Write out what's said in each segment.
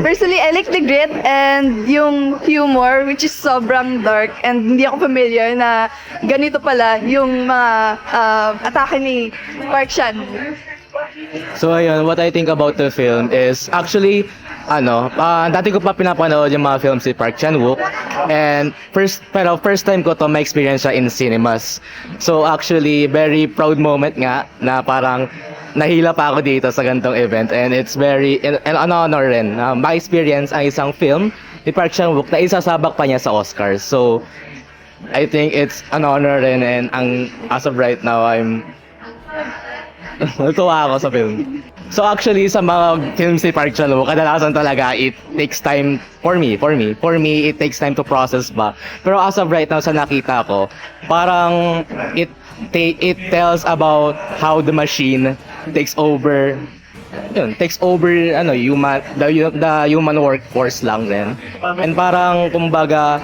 Personally, I like the grit and yung humor, which is sobrang dark, and hindi ako familiar na ganito pala yung mga atake ni Park Chan. So ayun, what I think about the film is actually dati ko pa pinapanood yung mga films si Park Chan-wook, and first time ko to ma-experience siya in cinemas. So actually, very proud moment nga na parang nahila pa ako dito sa ganitong event, and it's very an honor rin na ma-experience ang isang film ni Park Chan-wook na isasabak pa niya sa Oscars. So I think it's an honor rin, and as of right now, natuwa ako sa film. So actually, sa mga films ni Park Chan-wook, kadalasan talaga it takes time for me, it takes time to process ba. Pero as of right now, sa nakita ko, parang it tells about how the machine takes over the human workforce lang din. And parang kumbaga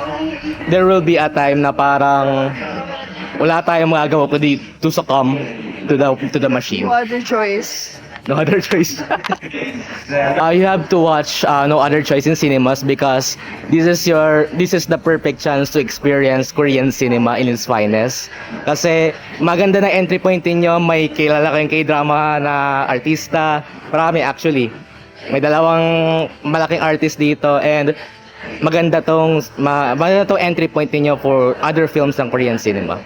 there will be a time na parang wala tayong magagawa kundi to succumb to the machine. No other choice. No other choice. You have to watch No Other Choice in cinemas because this is the perfect chance to experience Korean cinema in its finest. Kasi maganda na entry point niyo, may kilala kayong K-drama na artista, marami actually. May dalawang malaking artist dito, and maganda tong entry point niyo for other films ng Korean cinema.